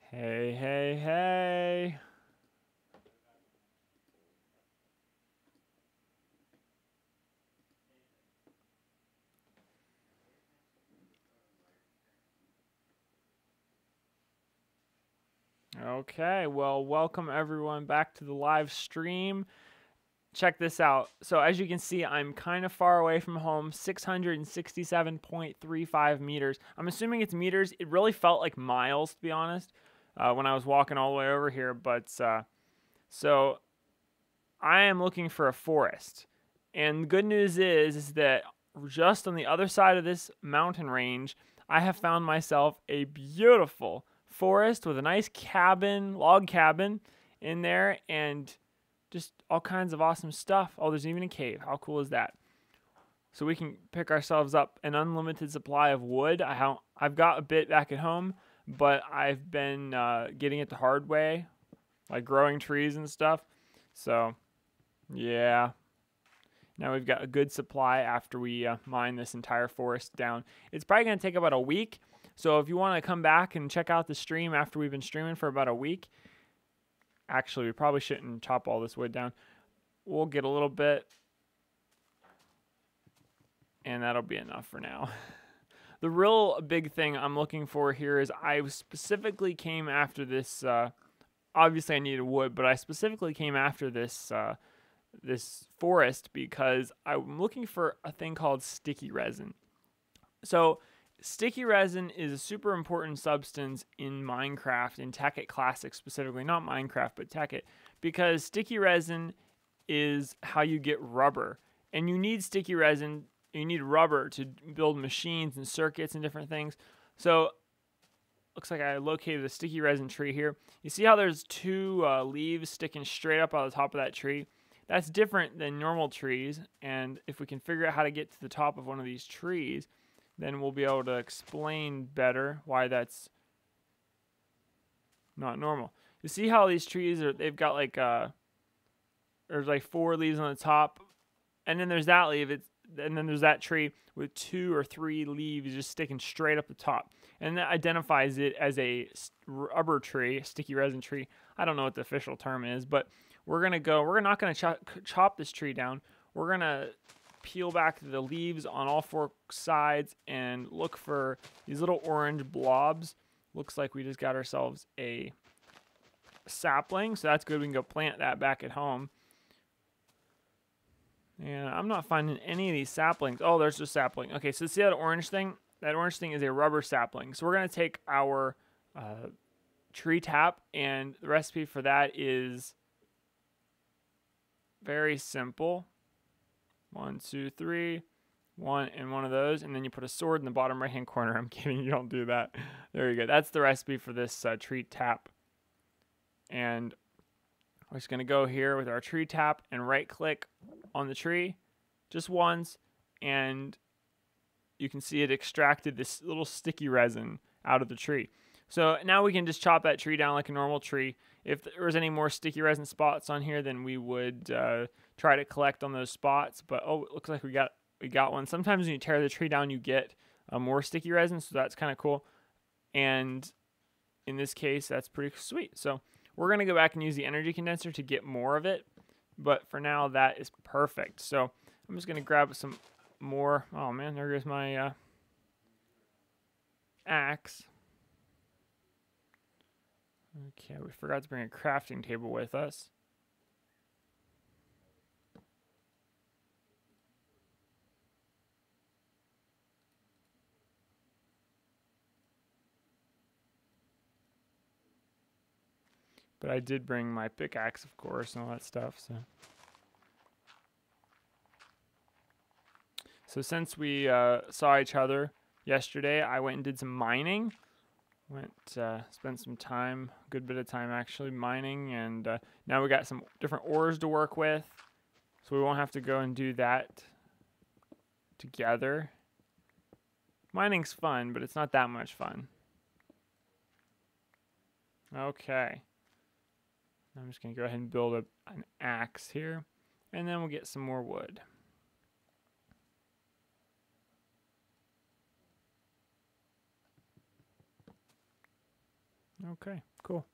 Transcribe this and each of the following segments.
Hey, hey, hey. Okay, well, welcome everyone back to the live stream. Check this out. So as you can see, I'm kind of far away from home, 667.35 meters. I'm assuming it's meters. It really felt like miles, to be honest, when I was walking all the way over here. But so I am looking for a forest. And the good news is that just on the other side of this mountain range, I have found myself a beautiful forest with a nice cabin, log cabin in there, and just all kinds of awesome stuff. Oh, there's even a cave. How cool is that? So we can pick ourselves up an unlimited supply of wood. I've got a bit back at home, but I've been getting it the hard way, like growing trees and stuff. So, yeah. Now we've got a good supply after we mine this entire forest down. It's probably going to take about a week. So if you want to come back and check out the stream after we've been streaming for about a week, actually, we probably shouldn't chop all this wood down. We'll get a little bit, and that'll be enough for now. The real big thing I'm looking for here is I specifically came after this. Obviously, I needed wood, but I specifically came after this this forest because I'm looking for a thing called sticky resin. So sticky resin is a super important substance in Minecraft, in Tekkit Classic specifically, not Minecraft, but Tekkit, because sticky resin is how you get rubber. And you need sticky resin, you need rubber to build machines and circuits and different things. So looks like I located a sticky resin tree here. You see how there's two leaves sticking straight up out of the top of that tree? That's different than normal trees, and if we can figure out how to get to the top of one of these trees, then we'll be able to explain better why that's not normal. You see how these trees they've got like there's like 4 leaves on the top, and then there's that leaf, and then there's that tree with 2 or 3 leaves just sticking straight up the top. And that identifies it as a rubber tree, sticky resin tree. I don't know what the official term is, but we're not going to chop this tree down. We're going to peel back the leaves on all 4 sides and look for these little orange blobs. Looks like we just got ourselves a sapling, so that's good. We can go plant that back at home. And I'm not finding any of these saplings. Oh, there's a sapling. Okay, so see that orange thing? That orange thing is a rubber sapling. So we're going to take our tree tap, and the recipe for that is very simple. 1, 2, 3, 1 and one of those, and then you put a sword in the bottom right hand corner. I'm kidding, you don't do that. There you go. That's the recipe for this tree tap. And we're just going to go here with our tree tap and right click on the tree just once, and you can see it extracted this little sticky resin out of the tree. So now we can just chop that tree down like a normal tree. If there was any more sticky resin spots on here, then we would try to collect on those spots. But oh, it looks like we got one. Sometimes when you tear the tree down, you get more sticky resin, so that's kind of cool. And in this case, that's pretty sweet. So we're going to go back and use the energy condenser to get more of it. But for now, that is perfect. So I'm just going to grab some more. Oh, man, there goes my axe. Okay, we forgot to bring a crafting table with us. But I did bring my pickaxe, of course, and all that stuff. So since we saw each other yesterday, I went and did some mining. Spent some time, a good bit of time actually, mining, and now we got some different ores to work with, so we won't have to go and do that together. Mining's fun, but it's not that much fun. Okay. I'm just going to go ahead and build an axe here, and then we'll get some more wood. Okay, cool.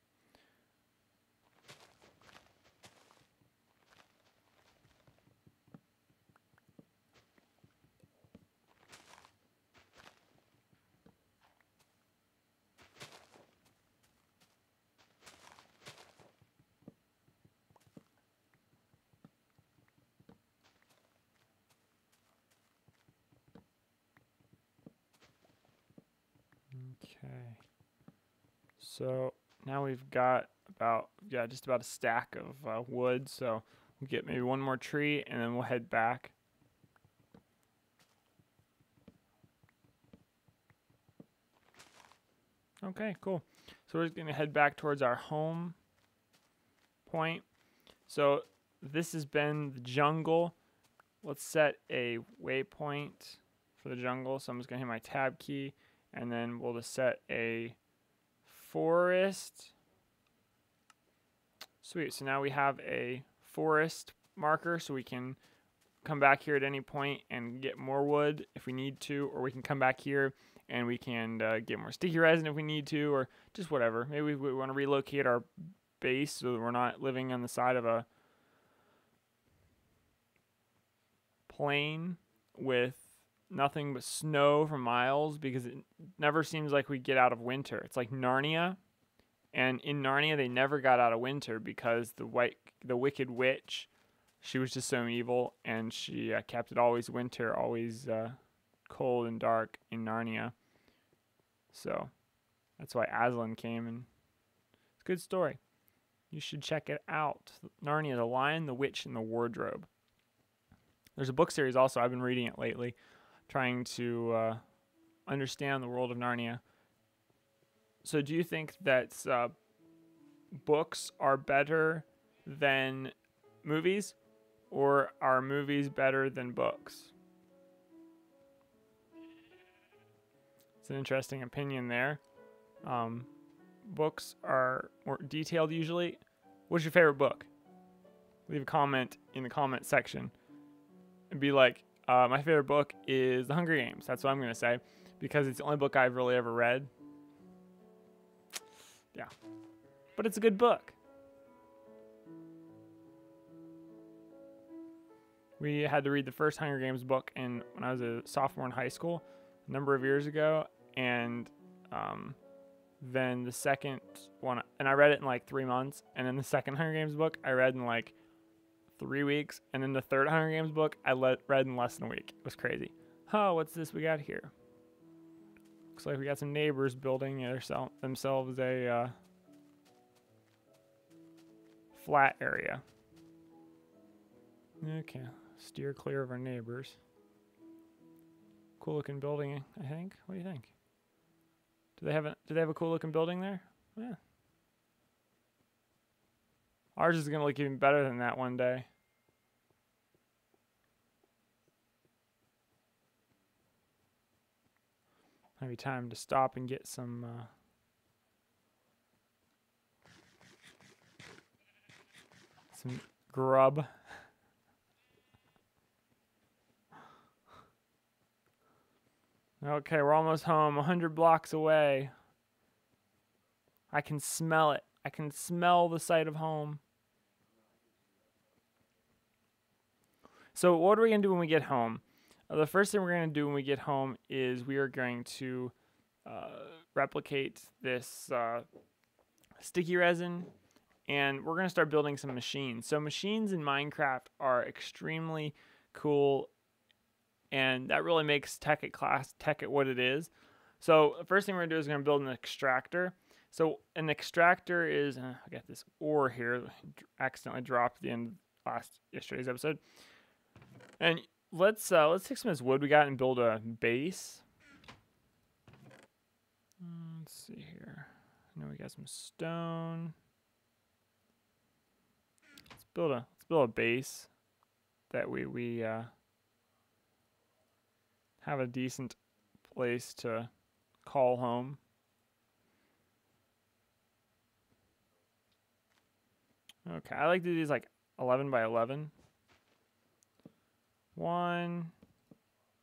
Okay. So now we've got about, just about a stack of wood. So we'll get maybe one more tree and then we'll head back. Okay, cool. So we're just going to head back towards our home point. So this has been the jungle. Let's set a waypoint for the jungle. So I'm just going to hit my tab key and then we'll just set a forest. Sweet. So now we have a forest marker so we can come back here at any point and get more wood if we need to, or we can come back here and we can get more sticky resin if we need to, or just whatever. Maybe we want to relocate our base so that we're not living on the side of a plain with nothing but snow for miles, because it never seems like we get out of winter. It's like Narnia, and in Narnia they never got out of winter because the wicked witch, she was just so evil, and she kept it always winter, always cold and dark in Narnia. So that's why Aslan came, and it's a good story. You should check it out. Narnia, The Lion, the Witch, and the Wardrobe. There's a book series also. I've been reading it lately, trying to understand the world of Narnia. So do you think that books are better than movies, or are movies better than books? It's an interesting opinion there. Books are more detailed usually. What's your favorite book? Leave a comment in the comment section. And be like, my favorite book is The Hunger Games. That's what I'm going to say, because it's the only book I've really ever read. Yeah. But it's a good book. We had to read the first Hunger Games book when I was a sophomore in high school a number of years ago, and then the second one, and I read it in like 3 months, and then the second Hunger Games book I read in like 3 weeks, and then the third Hunger Games book I read in less than a week. It was crazy. Oh, what's this we got here? Looks like we got some neighbors building themselves a flat area. Okay, steer clear of our neighbors. Cool looking building, I think. What do you think? Do they have a cool looking building there? Yeah. Ours is gonna look even better than that one day. Maybe time to stop and get some grub. Okay, we're almost home, 100 blocks away. I can smell it. I can smell the sight of home. So what are we going to do when we get home? The first thing we're going to do when we get home is we are going to replicate this sticky resin, and we're going to start building some machines. So machines in Minecraft are extremely cool, and that really makes Tekkit what it is. So the first thing we're going to do is we're going to build an extractor. So an extractor is, I got this ore here, accidentally dropped at the end of yesterday's episode. And let's take some of this wood we got and build a base. Let's see here. I know we got some stone. Let's build a base that we have a decent place to call home. Okay, I like to do these like 11 by 11. 1,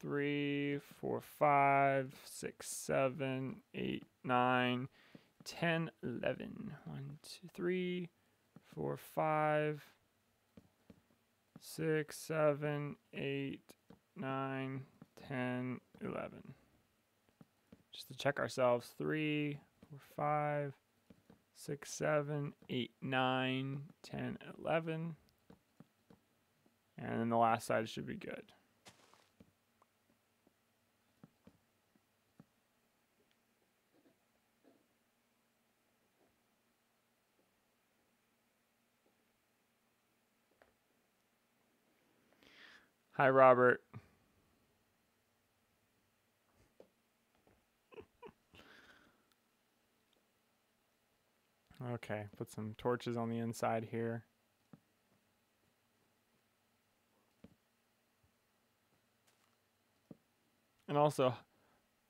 3, 4, 5, 6, 7, 8, 9. 10, 11. 1, 2, 3, 4, 5, 6, 7, 8, 9, 10, 11. Just to check ourselves. 3, 4, 5, 6, 7, 8, 9, 10, 11. And then the last side should be good. Hi, Robert. Okay, put some torches on the inside here. And also,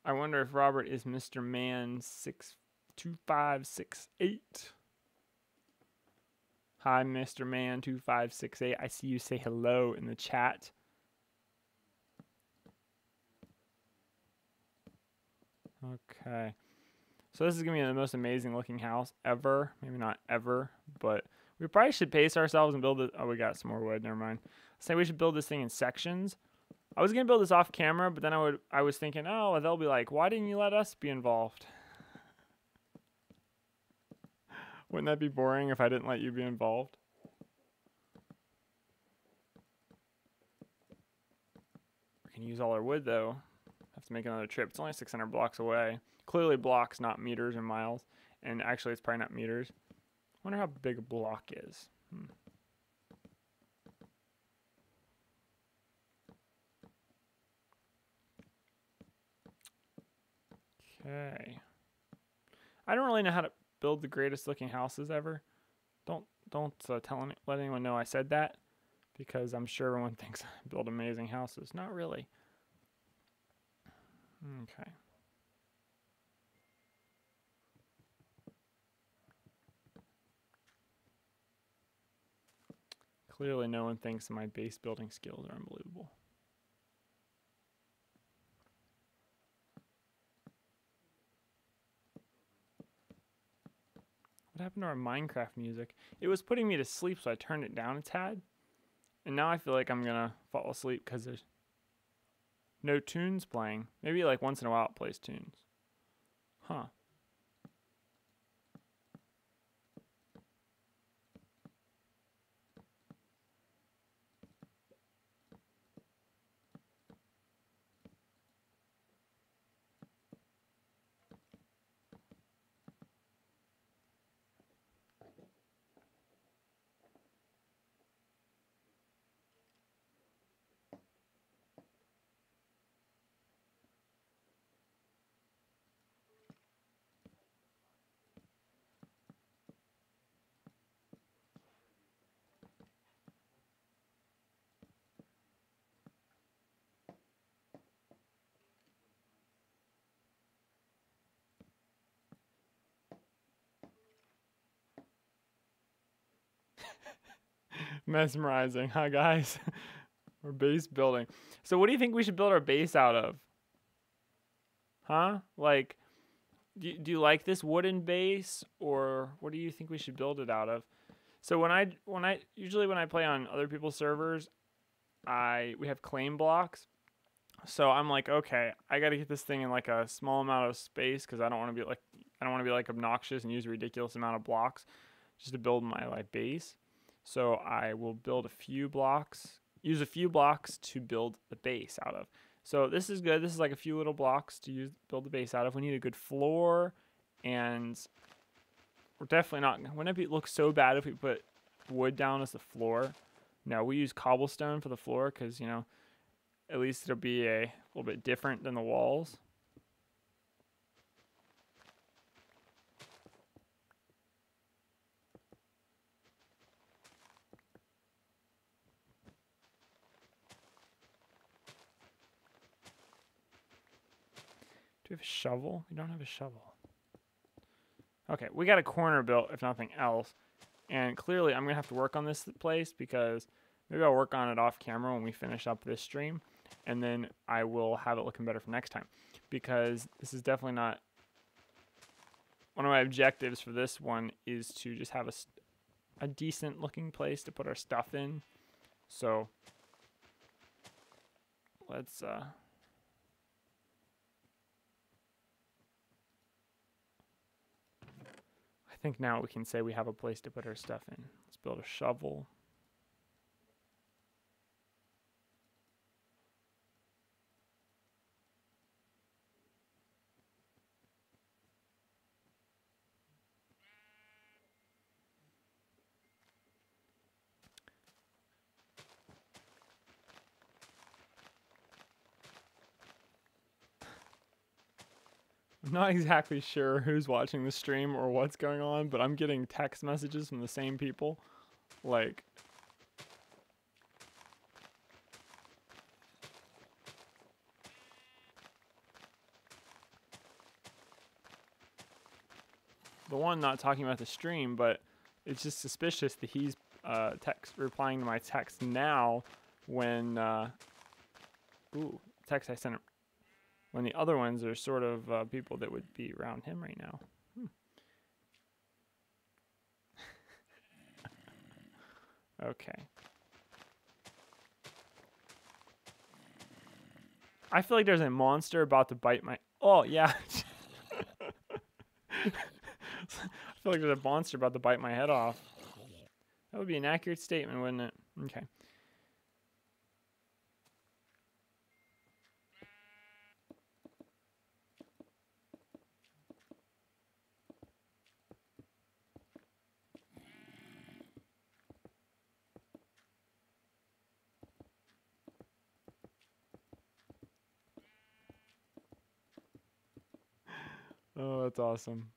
I wonder if Robert is Mr. Man 62568. Hi, Mr. Man 2568. I see you say hello in the chat. Okay. So this is going to be the most amazing looking house ever. Maybe not ever, but we probably should pace ourselves and build it. Oh, we got some more wood. Never mind. Say we should build this thing in sections. I was going to build this off camera, but then I was thinking, oh, they'll be like, why didn't you let us be involved? Wouldn't that be boring if I didn't let you be involved? We can use all our wood, though. Have to make another trip. It's only 600 blocks away. Clearly blocks, not meters or miles. And actually, it's probably not meters. I wonder how big a block is. Okay. I don't really know how to build the greatest looking houses ever. Don't let anyone know I said that, because I'm sure everyone thinks I build amazing houses. Not really. Okay. Clearly no one thinks my base building skills are unbelievable. What happened to our Minecraft music? It was putting me to sleep, so I turned it down a tad. And now I feel like I'm gonna fall asleep because there's no tunes playing. Maybe like once in a while it plays tunes. Huh. Mesmerizing, huh, guys? We're base building. So what do you think we should build our base out of? Huh? Like, do you like this wooden base, or what do you think we should build it out of? So when I usually when I play on other people's servers, we have claim blocks. So I'm like, okay, I got to get this thing in like a small amount of space because I don't want to be like obnoxious and use a ridiculous amount of blocks just to build my like base. So I will build a few blocks, use a few blocks to build the base out of. So this is good. This is like a few little blocks to build the base out of. We need a good floor, and we're definitely not. Wouldn't it look so bad if we put wood down as the floor? No, we use cobblestone for the floor because, you know, at least it'll be a little bit different than the walls. Do we have a shovel? We don't have a shovel. Okay, we got a corner built, if nothing else. And clearly, I'm going to have to work on this place because maybe I'll work on it off camera when we finish up this stream. And then I will have it looking better for next time. Because this is definitely not... one of my objectives for this one is to just have a decent looking place to put our stuff in. So let's I think now we can say we have a place to put our stuff in. Let's build a shovel. I'm not exactly sure who's watching the stream or what's going on, but I'm getting text messages from the same people. Like, the one not talking about the stream, but it's just suspicious that he's replying to my text now when text I sent him. When the other ones are sort of people that would be around him right now. Okay. I feel like there's a monster about to bite my... Oh, yeah. I feel like there's a monster about to bite my head off. That would be an accurate statement, wouldn't it? Okay. Oh, that's awesome.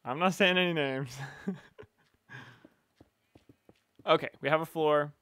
I'm not saying any names. Okay, we have a floor.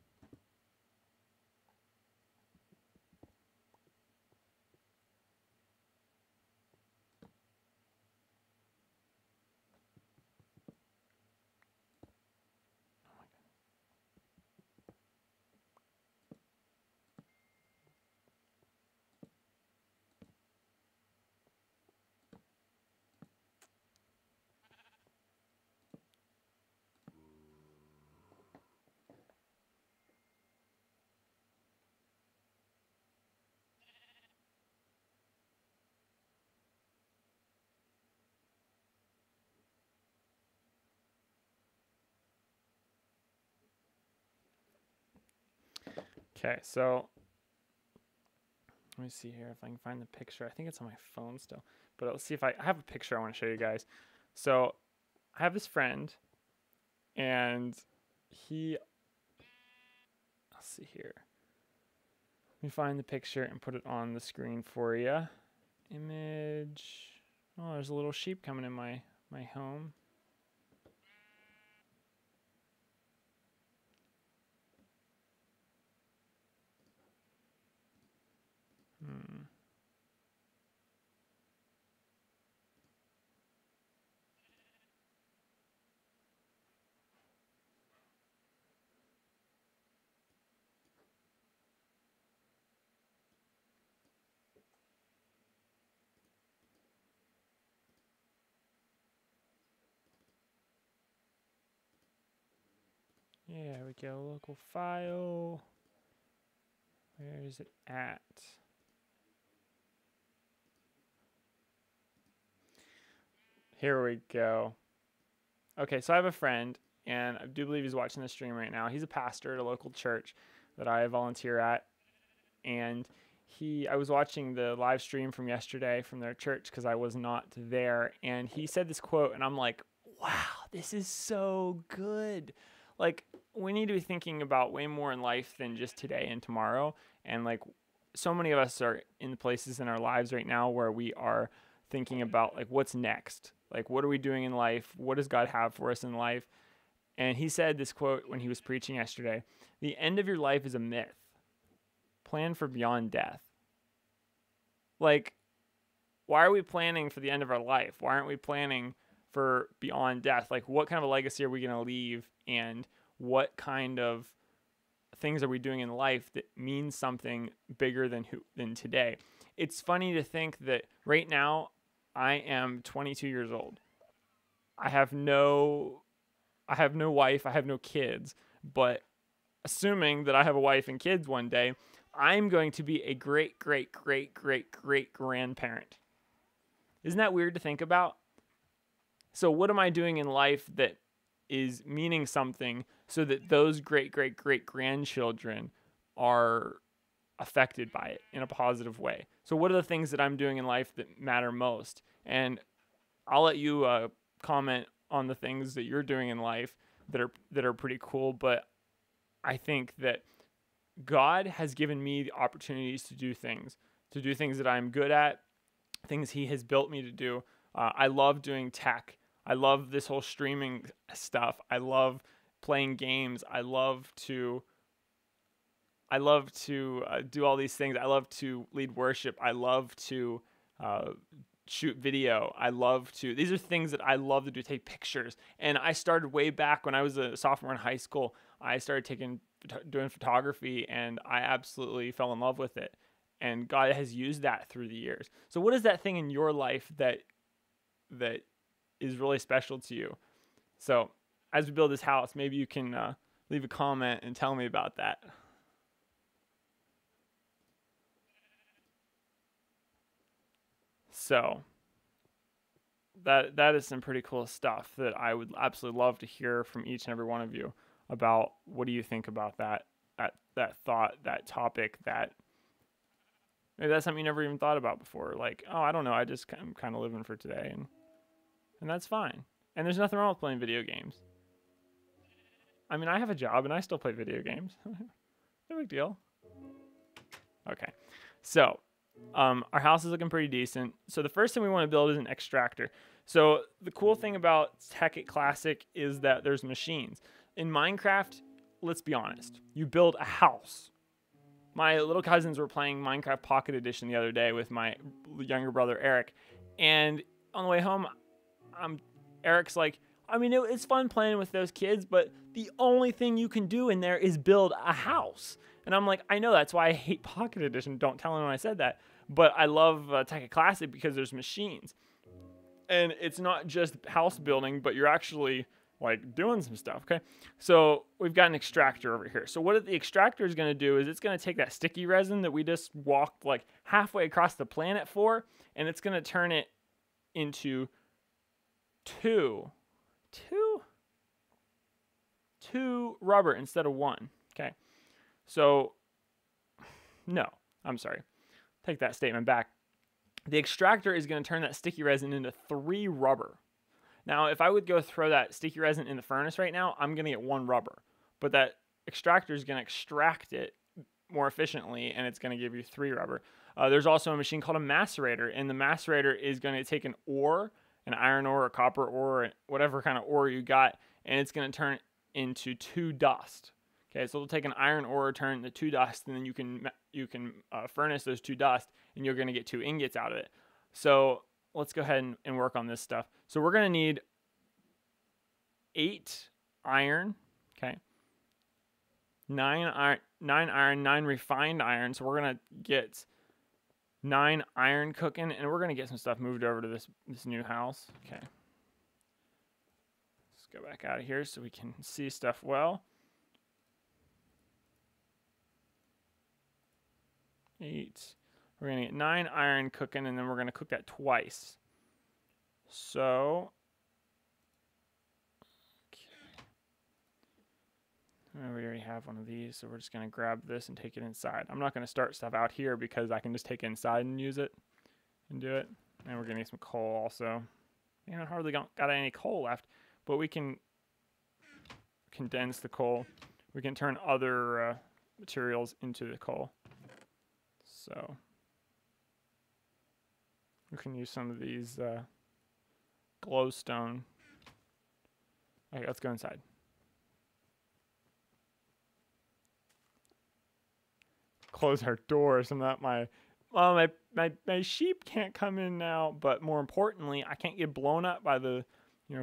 Okay, so let me see here if I can find the picture. I think it's on my phone still, but let's see if I have a picture I want to show you guys. So I have this friend, and let's see here. Let me find the picture and put it on the screen for you. Image. Oh, there's a little sheep coming in my home. Yeah, we go. Local file. Where is it at? Here we go. Okay, so I have a friend, and I do believe he's watching the stream right now. He's a pastor at a local church that I volunteer at, and I was watching the live stream from yesterday from their church because I was not there, and he said this quote, and I'm like, wow, this is so good. Like, we need to be thinking about way more in life than just today and tomorrow, and like, so many of us are in places in our lives right now where we are thinking about like what's next. Like, what are we doing in life? What does God have for us in life? And he said this quote when he was preaching yesterday: the end of your life is a myth. Plan for beyond death. Like, why are we planning for the end of our life? Why aren't we planning for beyond death? Like, what kind of a legacy are we going to leave? And what kind of things are we doing in life that means something bigger than today? It's funny to think that right now I am 22 years old, I have no wife, I have no kids, but assuming that I have a wife and kids one day, I'm going to be a great, great, great, great, great grandparent. Isn't that weird to think about? So what am I doing in life that is meaning something so that those great, great, great grandchildren are affected by it in a positive way? So what are the things that I'm doing in life that matter most? And I'll let you comment on the things that you're doing in life that are pretty cool. But I think that God has given me the opportunities to do things that I'm good at, things He has built me to do. I love doing tech. I love this whole streaming stuff. I love playing games. I love to do all these things. I love to lead worship. I love to shoot video. These are things that I love to do, take pictures. And I started way back when I was a sophomore in high school. I started doing photography, and I absolutely fell in love with it. And God has used that through the years. So what is that thing in your life that is really special to you? So as we build this house, maybe you can leave a comment and tell me about that. So that is some pretty cool stuff that I would absolutely love to hear from each and every one of you about. What do you think about that thought, that topic, that maybe that's something you never even thought about before? Like, oh, I don't know, I'm kind of living for today, and that's fine. And there's nothing wrong with playing video games. I mean, I have a job and I still play video games. No big deal. Okay, so our house is looking pretty decent. So the first thing we want to build is an extractor. So the cool thing about Tekkit Classic is that there's machines. In Minecraft, let's be honest, you build a house. My little cousins were playing Minecraft Pocket Edition the other day with my younger brother Eric, and on the way home, Eric's like, I mean, it's fun playing with those kids, but the only thing you can do in there is build a house. And I'm like, I know, that's why I hate Pocket Edition. Don't tell anyone I said that. But I love Tekkit Classic because there's machines. And it's not just house building, but you're actually like doing some stuff, okay? So we've got an extractor over here. So what the extractor is going to do is it's going to take that sticky resin that we just walked like halfway across the planet for, and it's going to turn it into two rubber instead of one, okay? So, no, I'm sorry. Take that statement back. The extractor is going to turn that sticky resin into 3 rubber. Now, if I would go throw that sticky resin in the furnace right now, I'm going to get 1 rubber. But that extractor is going to extract it more efficiently, and it's going to give you 3 rubber. There's also a machine called a macerator, and the macerator is going to take an ore, an iron ore, a copper ore, whatever kind of ore you got, and it's going to turn it into 2 dust. Okay, so it'll take an iron ore, turn it into 2 dust, and then you can furnace those 2 dust, and you're going to get 2 ingots out of it. So let's go ahead and work on this stuff. So we're going to need 8 iron, okay, 9 iron, 9 refined iron. So we're going to get 9 iron cooking, and we're going to get some stuff moved over to this new house. Okay, let's go back out of here so we can see stuff well. 8. We're going to get 9 iron cooking, and then we're going to cook that twice. So, okay. We already have one of these, so we're just going to grab this and take it inside. I'm not going to start stuff out here because I can just take it inside and use it and do it. And we're going to need some coal also. I hardly got any coal left, but we can condense the coal. We can turn other materials into the coal. So we can use some of these glowstone. Okay, let's go inside. Close our doors. I'm not my sheep can't come in now, but more importantly, I can't get blown up by the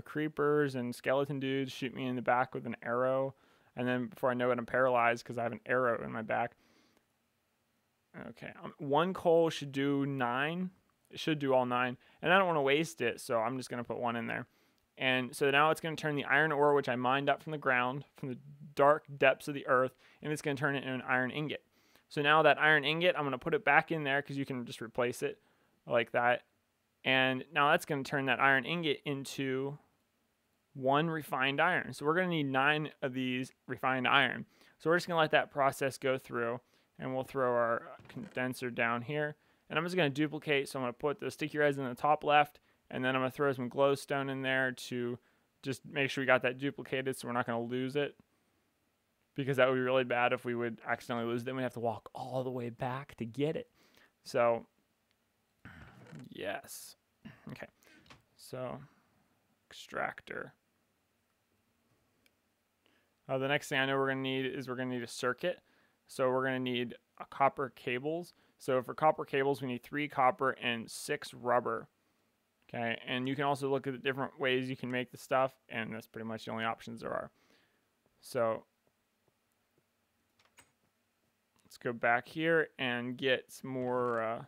creepers and skeleton dudes shoot me in the back with an arrow, and then before I know it, I'm paralyzed because I have an arrow in my back. Okay, 1 coal should do 9. It should do all 9, and I don't want to waste it, so I'm just going to put 1 in there. And so now it's going to turn the iron ore, which I mined up from the ground, from the dark depths of the earth, and it's going to turn it into an iron ingot. So now that iron ingot, I'm going to put it back in there because you can just replace it like that. And now that's going to turn that iron ingot into 1 refined iron. So we're going to need 9 of these refined iron. So we're just going to let that process go through, and we'll throw our condenser down here. And I'm just going to duplicate. So I'm going to put the sticky resin in the top left, and then I'm going to throw some glowstone in there to just make sure we got that duplicated so we're not going to lose it. Because that would be really bad if we would accidentally lose it. Then we'd have to walk all the way back to get it. So, yes. Okay. So, extractor. The next thing I know we're going to need is we're going to need a circuit. So we're going to need copper cables. So for copper cables, we need 3 copper and 6 rubber. Okay, and you can also look at the different ways you can make the stuff, and that's pretty much the only options there are. So let's go back here and get some more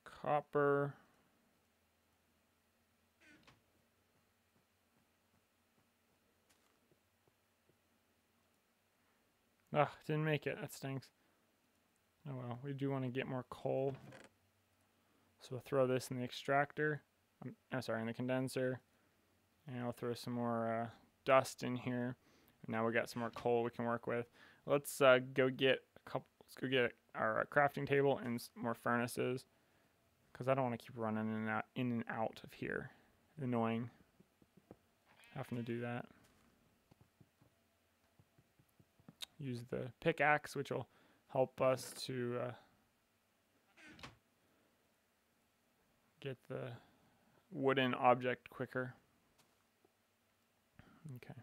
copper. Ugh, didn't make it. That stinks. Oh well, we do want to get more coal. So we'll throw this in the extractor. I'm sorry, in the condenser. And I'll throw some more dust in here. And now we got some more coal we can work with. Let's go get a couple. Let's go get our crafting table and more furnaces, because I don't want to keep running in and out of here. Annoying. Having to do that. Use the pickaxe, which will help us to get the wooden object quicker. Okay.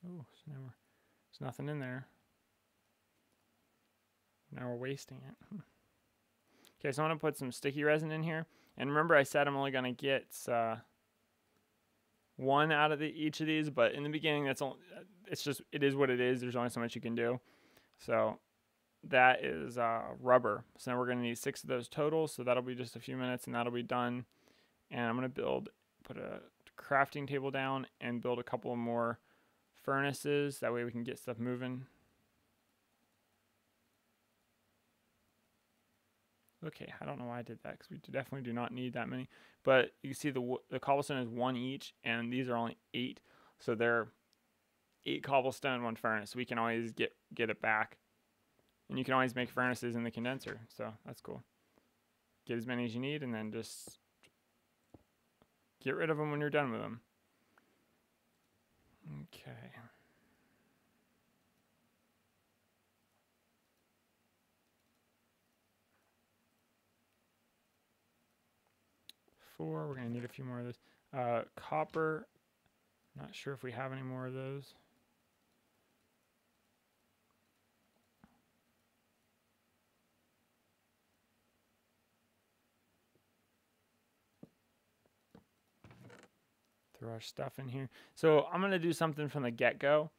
Oh, so now there's nothing in there. Now we're wasting it. Okay, so I'm going to put some sticky resin in here. And remember I said I'm only going to get 1 out of each of these, but in the beginning it is what it is. There's only so much you can do. So that is rubber. So now we're going to need 6 of those total. So that'll be just a few minutes and that'll be done. And I'm going to put a crafting table down and build a couple more furnaces. That way we can get stuff moving. Okay, I don't know why I did that, because we definitely do not need that many. But you can see the cobblestone is 1 each, and these are only 8. So they're 8 cobblestone, 1 furnace. So we can always get it back. And you can always make furnaces in the condenser. So that's cool. Get as many as you need, and then just get rid of them when you're done with them. Okay. We're going to need a few more of this. Copper, not sure if we have any more of those. Throw our stuff in here. So I'm going to do something from the get-go.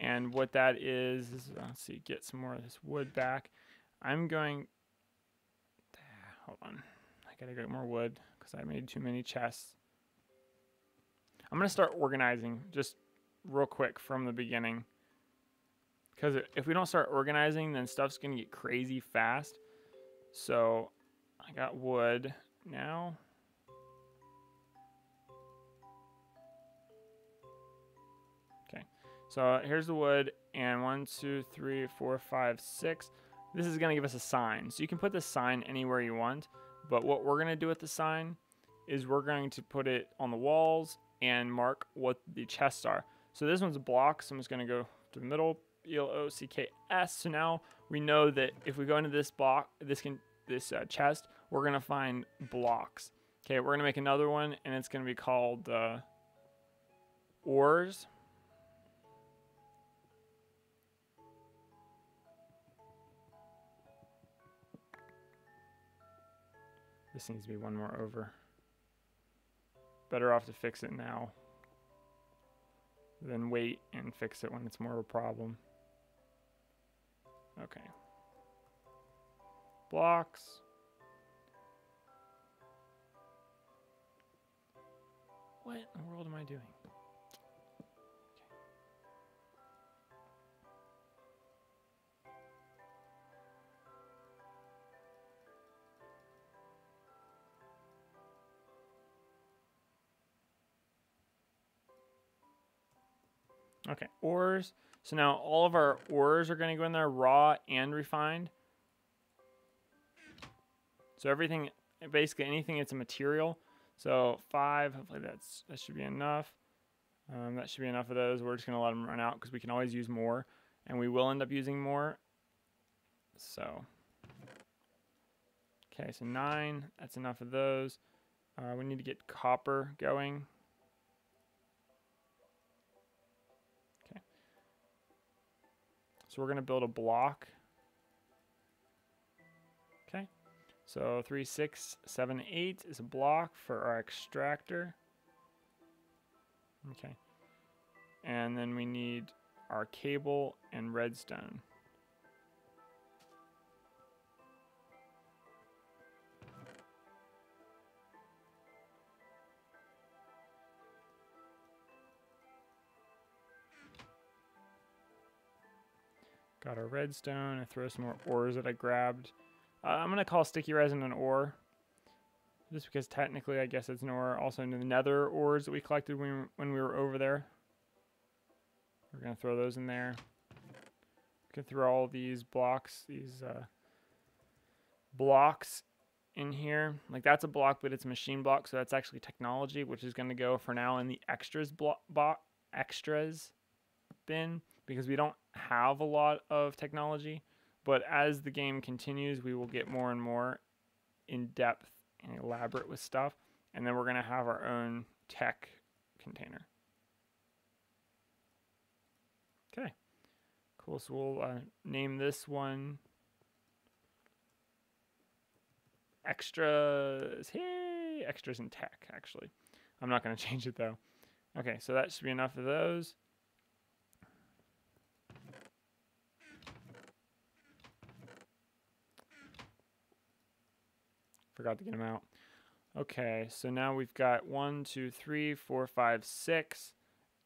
And what that is let's see, get some more of this wood back. I'm going, hold on, I got to get more wood, I made too many chests. I'm going to start organizing just real quick from the beginning. Because if we don't start organizing, then stuff's going to get crazy fast. So I got wood now. Okay. So here's the wood. And 1, 2, 3, 4, 5, 6. This is going to give us a sign. So you can put the sign anywhere you want. But what we're going to do with the sign is we're going to put it on the walls and mark what the chests are. So this one's a block, so I'm just going to go to the middle, B-L-O-C-K-S. So now we know that if we go into this block, this chest, we're going to find blocks. Okay, we're going to make another one, and it's going to be called ores. This needs to be 1 more over. Better off to fix it now than wait and fix it when it's more of a problem. Okay. blocks. What in the world am I doing? Okay, ores. So now all of our ores are going to go in there, raw and refined. So everything, basically anything that's a material. So 5, hopefully that should be enough. That should be enough of those. We're just going to let them run out because we can always use more. And we will end up using more. So, okay, so 9, that's enough of those. We need to get copper going. Okay. So we're going to build a block. Okay. So 3, 6, 7, 8 is a block for our extractor. Okay. And then we need our cable and redstone. Got our redstone. I throw some more ores that I grabbed. I'm going to call sticky resin an ore. Just because technically I guess it's an ore. Also into the nether ores that we collected when we were over there. We're going to throw those in there. We can throw all these blocks, blocks in here. Like that's a block, but it's a machine block, so that's actually technology, which is going to go for now in the extras extras bin, because we don't have a lot of technology. But as the game continues, we will get more and more in depth and elaborate with stuff, and then we're going to have our own tech container. Okay, cool. So we'll name this one extras. Hey, extras in tech, actually. I'm not going to change it though. Okay, so that should be enough of those. Forgot to get them out. Okay, so now we've got 1, 2, 3, 4, 5, 6,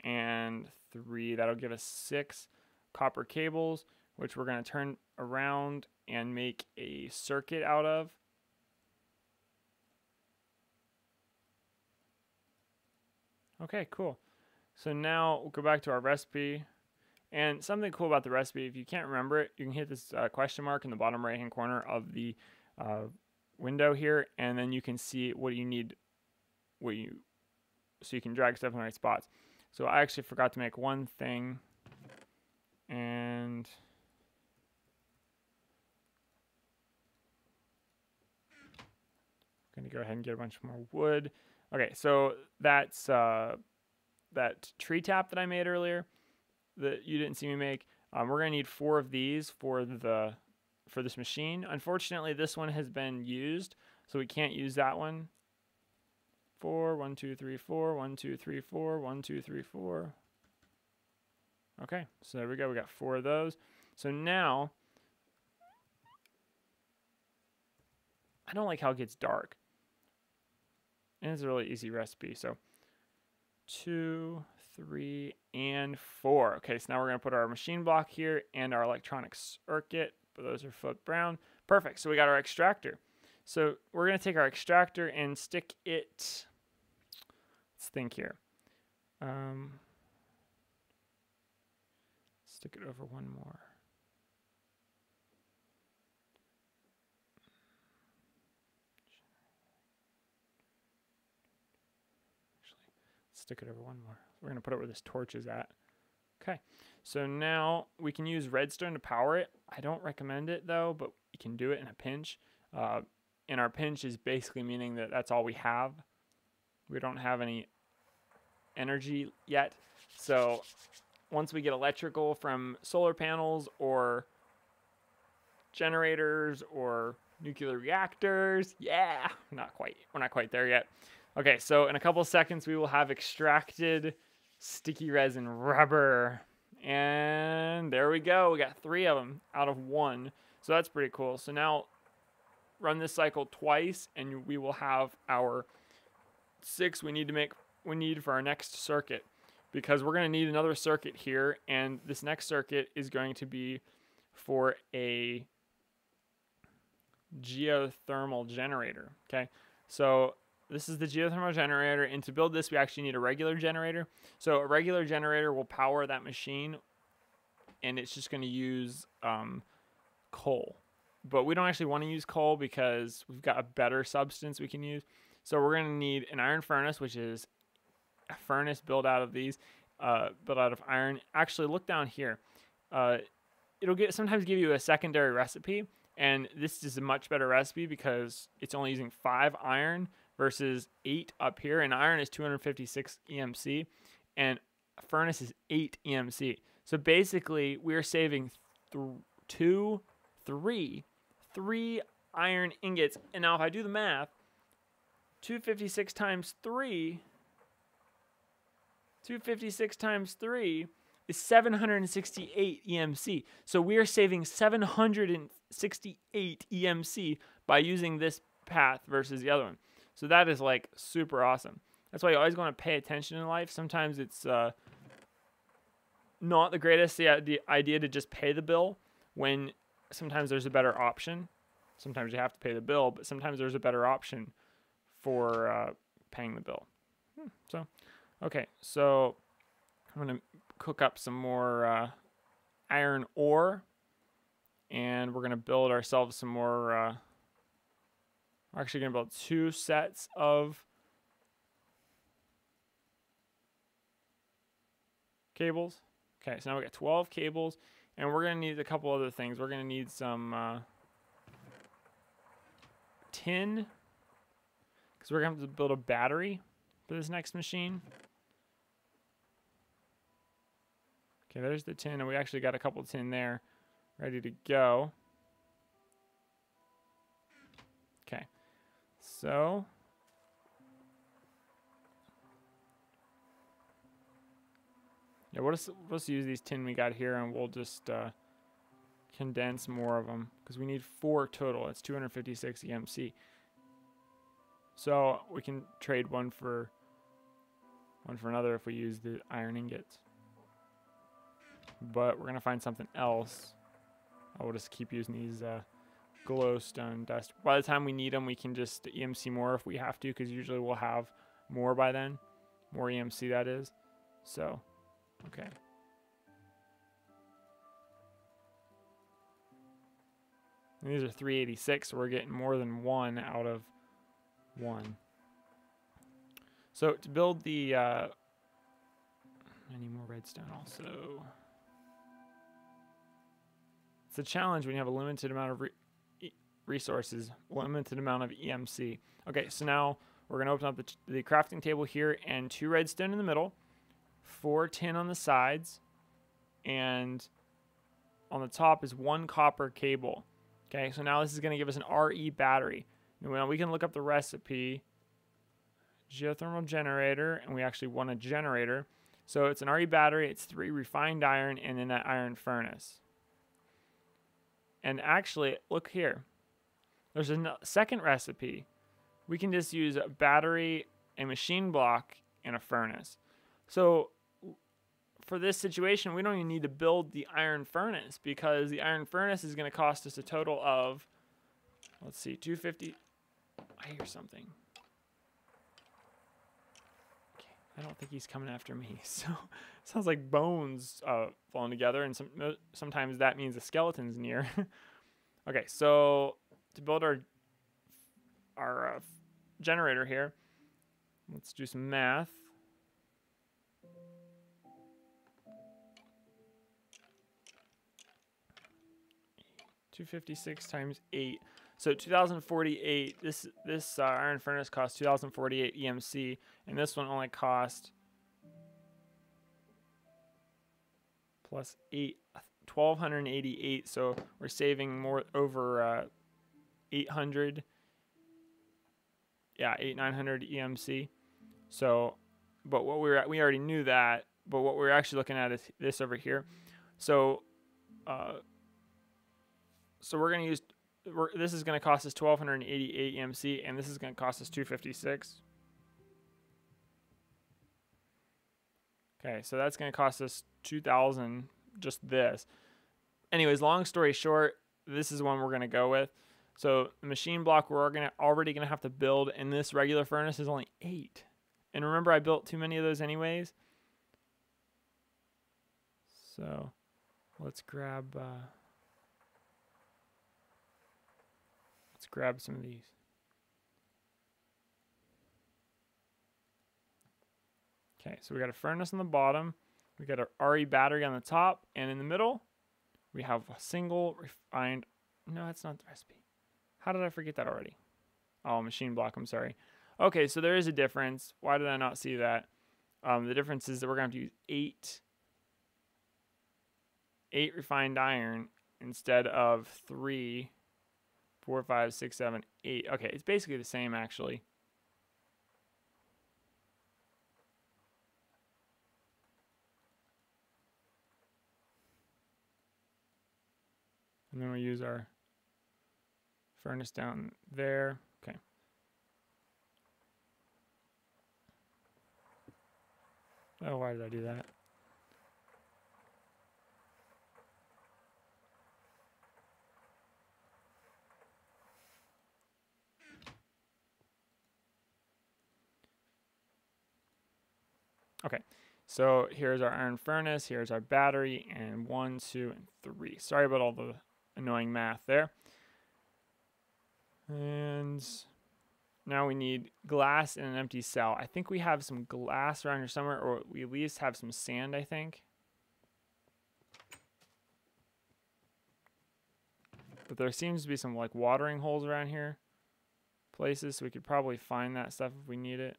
and 3. That'll give us 6 copper cables, which we're going to turn around and make a circuit out of. Okay, cool. So now we'll go back to our recipe. And something cool about the recipe, if you can't remember it, you can hit this question mark in the bottom right-hand corner of the window here, and then you can see what you need, so you can drag stuff in the right spots. So I actually forgot to make one thing, and I'm going to go ahead and get a bunch more wood. Okay, so that's that tree tap that I made earlier that you didn't see me make. We're going to need 4 of these for this machine. Unfortunately, this one has been used, so we can't use that one. 4, 1, 2, 3, 4, 1, 2, 3, 4, 1, 2, 3, 4. Okay, so there we go. We got 4 of those. So now, I don't like how it gets dark. And it's a really easy recipe. So 2, 3, and 4. Okay, so now we're going to put our machine block here and our electronic circuit. But those are flipped brown. Perfect. So we got our extractor. So we're going to take our extractor and stick it. Let's think here. Stick it over one more. Stick it over one more. We're going to put it where this torch is at. Okay, so now we can use redstone to power it. I don't recommend it though, but we can do it in a pinch. And our pinch is basically meaning that that's all we have. We don't have any energy yet. So once we get electrical from solar panels or generators or nuclear reactors, yeah, we're not quite there yet. Okay, so in a couple of seconds, we will have extracted sticky resin rubber. And there we go. We got 3 of them out of 1. So that's pretty cool. So now run this cycle twice, and we will have our 6 we need for our next circuit, because we're going to need another circuit here, and this next circuit is going to be for a geothermal generator. Okay, so this is the geothermal generator, and to build this we actually need a regular generator. So a regular generator will power that machine, and it's just going to use coal. But we don't actually want to use coal because we've got a better substance we can use. So we're going to need an iron furnace, which is a furnace built out of these, built out of iron. Actually, look down here. It'll sometimes give you a secondary recipe, and this is a much better recipe because it's only using 5 iron versus 8 up here, and iron is 256 EMC, and a furnace is 8 EMC. So basically, we're saving 3 iron ingots. And now if I do the math, 256 times 3 is 768 EMC. So we are saving 768 EMC by using this path versus the other one. So that is like super awesome. That's why you always want to pay attention in life. Sometimes it's not the greatest the idea to just pay the bill, when sometimes there's a better option. Sometimes you have to pay the bill, but sometimes there's a better option for paying the bill. So, okay, so I'm going to cook up some more iron ore, and we're going to build ourselves some more. We're actually going to build 2 sets of cables. Okay, so now we got 12 cables, and we're going to need a couple other things. We're going to need some tin, because we're going to have to build a battery for this next machine. Okay, there's the tin, and we actually got a couple tin there ready to go. Okay, so yeah, let's use these tin we got here, and we'll just condense more of them, because we need 4 total. It's 256 EMC. So we can trade one for another if we use the iron ingots. But we're gonna find something else. I will just keep using these glowstone dust. By the time we need them, we can just EMC more if we have to, because usually we'll have more by then. More EMC, that is. So, okay. And these are 386, so we're getting more than 1 out of 1. So to build the, I need more redstone also. It's a challenge when you have a limited amount of resources, limited amount of EMC. Okay, so now we're going to open up the crafting table here, and 2 redstone in the middle, 4 tin on the sides, and on the top is 1 copper cable. Okay, so now this is going to give us an RE battery. Now we can look up the recipe, geothermal generator, and we actually want a generator. So it's an RE battery, it's 3 refined iron, and then that iron furnace. And actually, look here. There's a second recipe. We can just use a battery, a machine block, and a furnace. So for this situation, we don't even need to build the iron furnace, because the iron furnace is going to cost us a total of, let's see, 250. I hear something. Okay, I don't think he's coming after me. So it sounds like bones falling together, and sometimes that means a skeleton's near. Okay, so to build our generator here, let's do some math. $256 times 8. So 2048. This iron furnace costs 2048 EMC, and this one only cost plus 1288. So we're saving more, over 800. Yeah, 900 EMC. So, but what we already knew that. But what we're actually looking at is this over here. So, so we're going to use this is going to cost us 1,288 EMC, and this is going to cost us 256. Okay, so that's going to cost us 2,000, just this. Anyways, long story short, this is one we're going to go with. So the machine block we're already going to have to build, and this regular furnace is only 8. And remember, I built too many of those anyways. So let's grab some of these. Okay, so we got a furnace on the bottom, we got a RE battery on the top, and in the middle, we have a single refined. No, that's not the recipe. How did I forget that already? Oh, machine block, I'm sorry. Okay, so there is a difference. Why did I not see that? The difference is that we're going to have to use 8 refined iron instead of 3, 4, 5, 6, 7, 8. Okay, it's basically the same actually. And then we use our furnace down there. Okay. Oh, why did I do that? Okay, so here's our iron furnace, here's our battery, and 1, 2, and 3. Sorry about all the annoying math there. And now we need glass in an empty cell. I think we have some glass around here somewhere, or we at least have some sand, I think. But there seems to be some like watering holes around here, places, so we could probably find that stuff if we need it.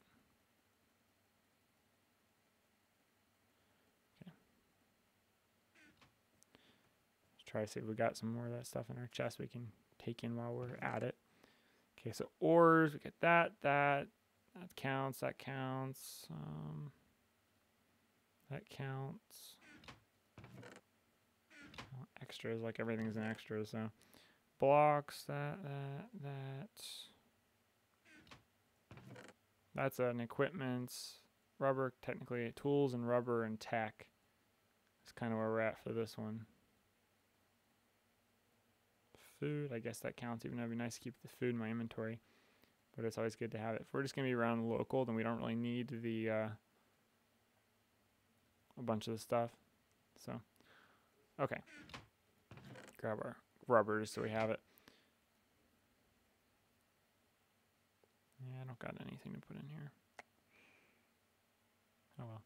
Try to see if we got some more of that stuff in our chest we can take in while we're at it. Okay, so ores, we get that counts, that counts, that counts. Well, extras, like everything's an extra, so blocks, that's an equipment, rubber, technically tools and rubber and tech. That's kind of where we're at for this one. Food, I guess that counts, even though it'd be nice to keep the food in my inventory, but it's always good to have it. If we're just gonna be around local, then we don't really need the a bunch of the stuff. So okay, grab our rubbers so we have it. Yeah, I don't got anything to put in here. Oh well.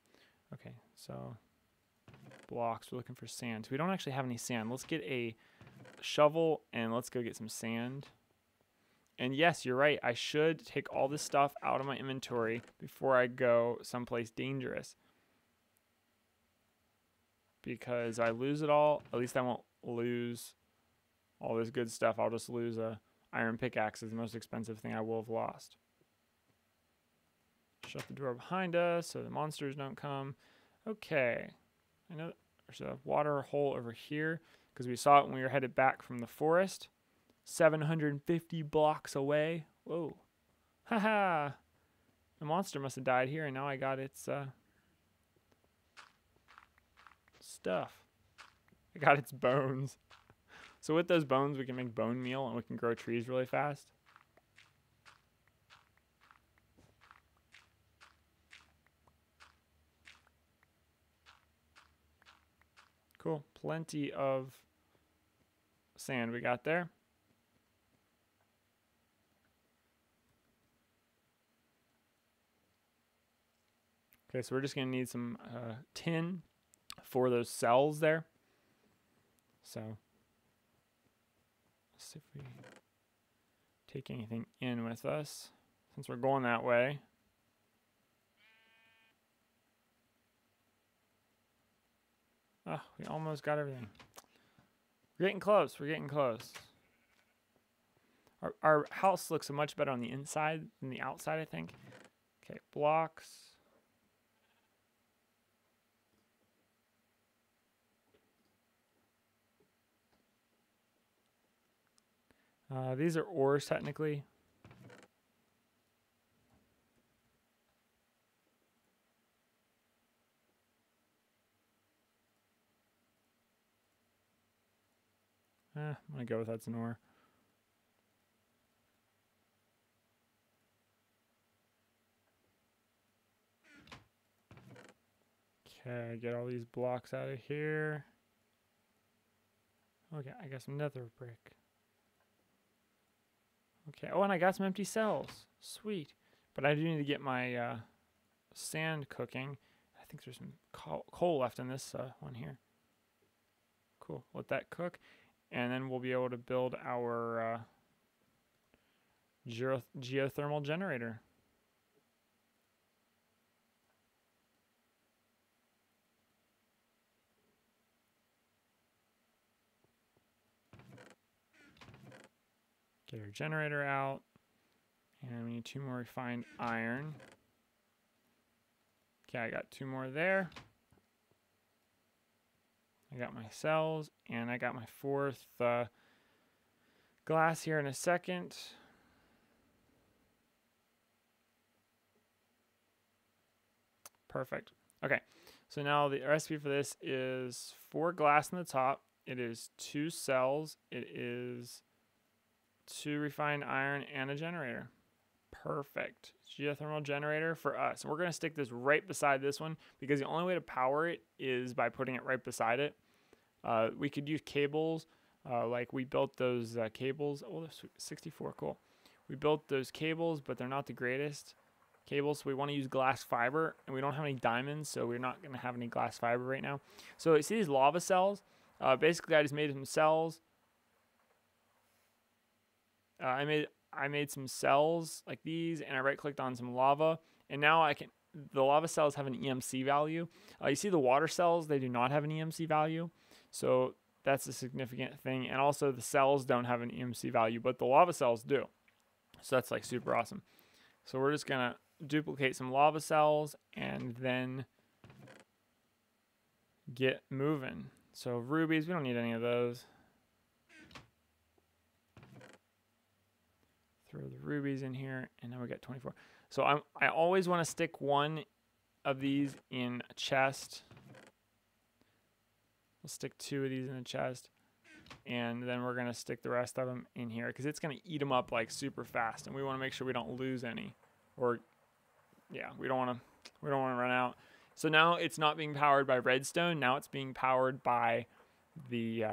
Okay, so blocks, we're looking for sand. So we don't actually have any sand. Let's get a shovel and let's go get some sand. And yes, you're right, I should take all this stuff out of my inventory before I go someplace dangerous, because I lose it all, at least I won't lose all this good stuff. I'll just lose a iron pickaxe, is the most expensive thing I will have lost. Shut the door behind us so the monsters don't come. Okay, I know there's a water hole over here, because we saw it when we were headed back from the forest. 750 blocks away. Whoa. Haha. The monster must have died here, and now I got its stuff. I got its bones. So with those bones, we can make bone meal, and we can grow trees really fast. Cool. Plenty of sand we got there. Okay, so we're just going to need some tin for those cells there. So let's see if we take anything in with us, since we're going that way. Oh, we almost got everything. We're getting close. We're getting close. Our house looks much better on the inside than the outside, I think. Okay, blocks. These are ores technically. I'm gonna go with that's an ore. Okay, get all these blocks out of here. Okay, I got some nether brick. Okay, oh, and I got some empty cells. Sweet. But I do need to get my sand cooking. I think there's some coal left in this one here. Cool, let that cook. And then we'll be able to build our geothermal generator. Get our generator out. And we need 2 more refined iron. Okay, I got 2 more there. I got my cells, and I got my 4th glass here in a second. Perfect. Okay, so now the recipe for this is 4 glass on the top. It is 2 cells. It is 2 refined iron and a generator. Perfect. Geothermal generator for us. We're going to stick this right beside this one because the only way to power it is by putting it right beside it. We could use cables, like we built those cables. Oh, there's 64, cool. We built those cables, but they're not the greatest cables, so we want to use glass fiber, and we don't have any diamonds, so we're not going to have any glass fiber right now. So you see these lava cells? Basically, I just made some cells. I made some cells like these, and I right-clicked on some lava, and now the lava cells have an EMC value. You see the water cells, they do not have an EMC value, so that's a significant thing. And also the cells don't have an EMC value, but the lava cells do. So that's like super awesome. So we're just gonna duplicate some lava cells and then get moving. So rubies, we don't need any of those. Throw the rubies in here, and now we got 24. So I always want to stick one of these in a chest. We'll stick 2 of these in a chest, and then we're gonna stick the rest of them in here because it's gonna eat them up like super fast, and we want to make sure we don't lose any, or yeah, we don't want to run out. So now it's not being powered by redstone. Now it's being powered by the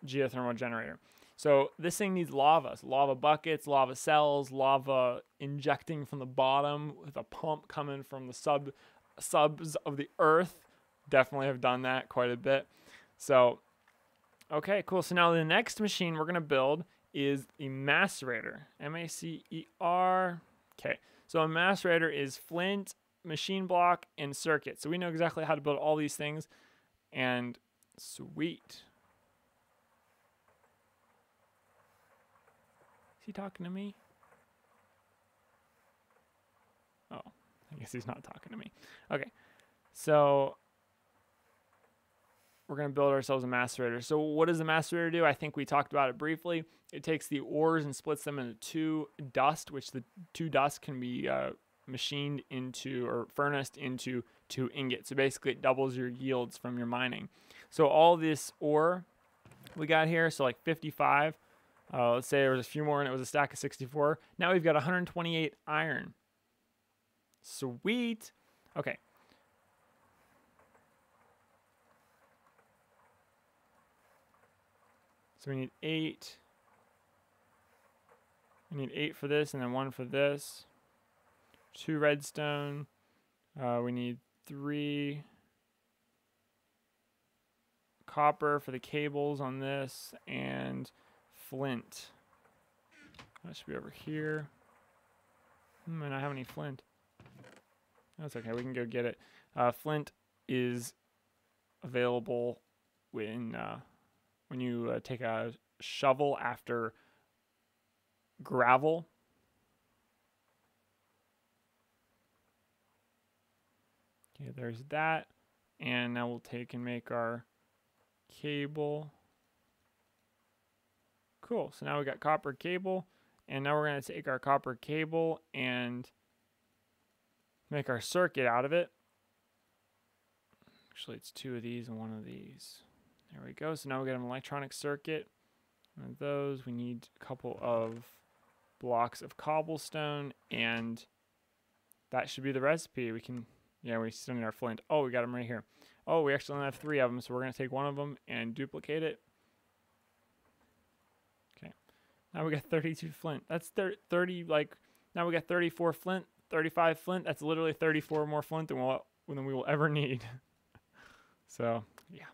geothermal generator. So this thing needs lava. So lava buckets, lava cells, lava injecting from the bottom with a pump coming from the subs of the earth. Definitely have done that quite a bit. So, okay, cool. So now the next machine we're going to build is a macerator. M-A-C-E-R. Okay, so a macerator is flint, machine block, and circuit. So we know exactly how to build all these things. And sweet. Is he talking to me? Oh, I guess he's not talking to me. Okay, so we're going to build ourselves a macerator. So what does the macerator do? I think we talked about it briefly. It takes the ores and splits them into 2 dust, which the 2 dust can be machined into or furnaced into 2 ingots. So basically it doubles your yields from your mining. So all this ore we got here, so like 55. Let's say there was a few more and it was a stack of 64. Now we've got 128 iron. Sweet. Okay. So we need 8. We need 8 for this and then 1 for this. 2 redstone. We need 3 copper for the cables on this and flint. That should be over here. I don't have any flint. That's okay, we can go get it. Flint is available when you take a shovel after gravel. Okay, there's that. And now we'll take and make our cable. Cool. So now we got copper cable, and now we're going to take our copper cable and make our circuit out of it. Actually, it's 2 of these and 1 of these. There we go. So now we got an electronic circuit. One of those. We need a couple of blocks of cobblestone, and that should be the recipe. We can, yeah, we still need our flint. Oh, we got them right here. Oh, we actually only have 3 of them, so we're going to take 1 of them and duplicate it. Okay. Now we got 32 flint. That's 30, like, now we got 34 flint, 35 flint. That's literally 34 more flint than we will ever need. So, yeah.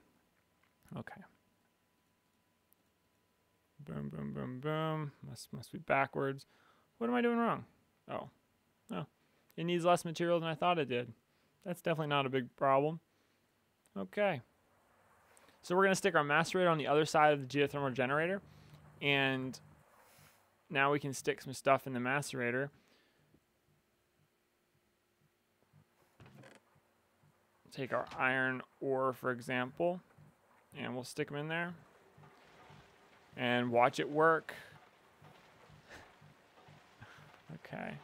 Okay. Boom, boom, boom, boom. Must be backwards. What am I doing wrong? Oh. Oh. It needs less material than I thought it did. That's definitely not a big problem. Okay. So we're going to stick our macerator on the other side of the geothermal generator. And now we can stick some stuff in the macerator. Take our iron ore, for example, and we'll stick them in there. And watch it work. Okay.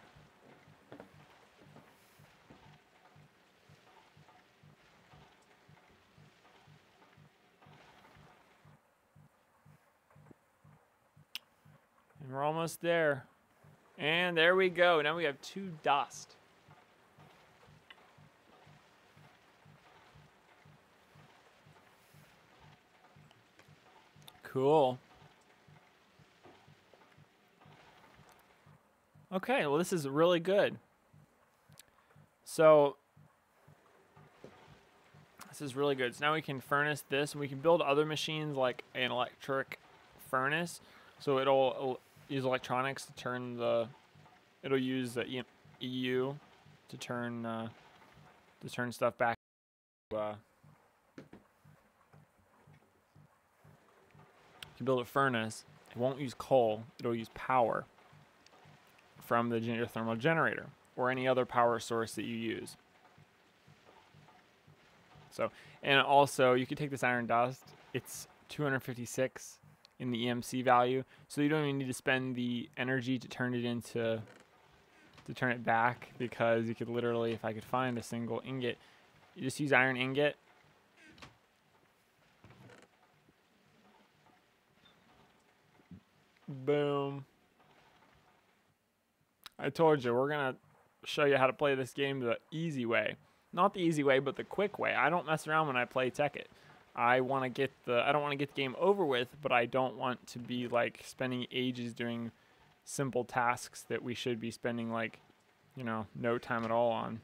And we're almost there. And there we go. Now we have 2 dust. Cool. Okay, well, this is really good. So this is really good. So now we can furnace this, and we can build other machines like an electric furnace. So it'll use electronics to turn the. It'll use the EU to turn stuff back. You can build a furnace. It won't use coal. It'll use power from the geothermal generator or any other power source that you use. So, and also you could take this iron dust. It's 256 in the EMC value, so you don't even need to spend the energy to turn it back, because you could literally, if I could find a single ingot, you just use iron ingot. Boom. I told you, we're going to show you how to play this game the easy way. Not the easy way, but the quick way. I don't mess around when I play Tekkit. I don't want to get the game over with, but I don't want to be like spending ages doing simple tasks that we should be spending like, you know, no time at all on.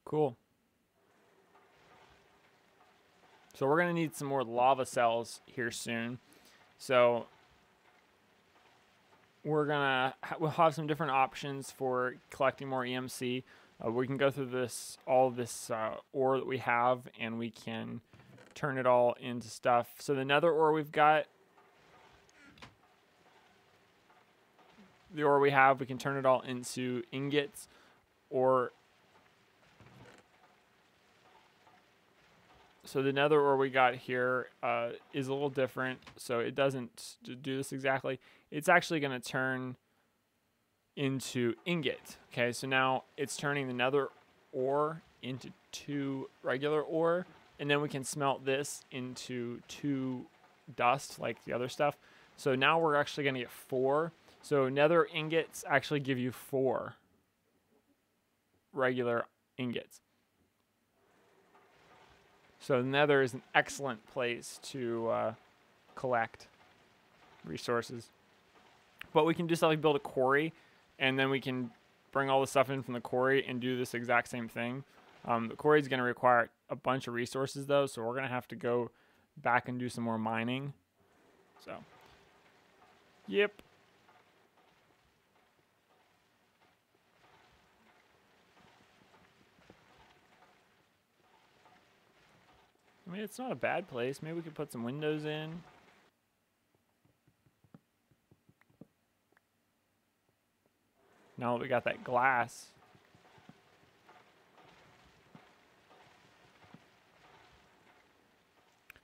Cool. So we're going to need some more lava cells here soon. So we'll have some different options for collecting more EMC. We can go through all this ore that we have, and we can turn it all into stuff. So the nether ore we've got, the ore we have, we can turn it all into ingots, or so the nether ore we got here is a little different. So it doesn't do this exactly. It's actually going to turn into ingot. Okay, so now it's turning the nether ore into 2 regular ore, and then we can smelt this into 2 dust like the other stuff. So now we're actually going to get 4. So nether ingots actually give you 4 regular ingots. So nether is an excellent place to collect resources. But we can just like build a quarry, and then we can bring all the stuff in from the quarry and do this exact same thing. The quarry is going to require a bunch of resources though, so we're going to have to go back and do some more mining. So, yep. I mean, it's not a bad place. Maybe we could put some windows in. Now that we got that glass.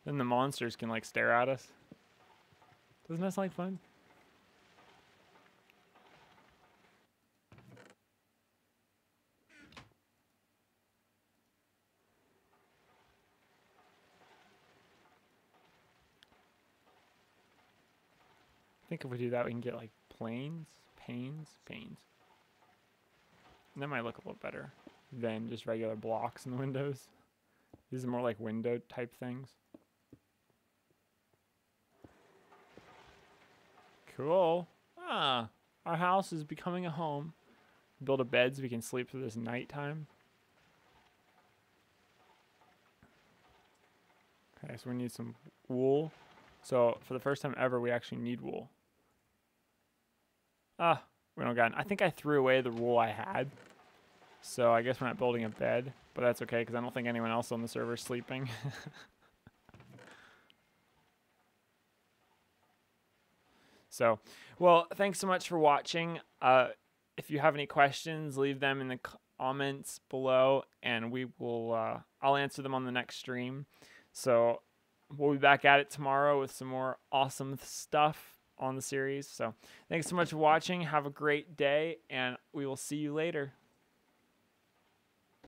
Then the monsters can like stare at us. Doesn't that sound like fun? I think if we do that, we can get like panes. And that might look a little better than just regular blocks in the windows. These are more like window type things. Cool. Ah, our house is becoming a home. Build a bed so we can sleep through this nighttime. Okay, so we need some wool. So for the first time ever, we actually need wool. Ah, we don't got it. I think I threw away the wool I had. So I guess we're not building a bed, but that's okay because I don't think anyone else on the server is sleeping. So, well, thanks so much for watching. If you have any questions, leave them in the comments below, and we will. I'll answer them on the next stream. So we'll be back at it tomorrow with some more awesome stuff on the series. So thanks so much for watching. Have a great day, and we will see you later.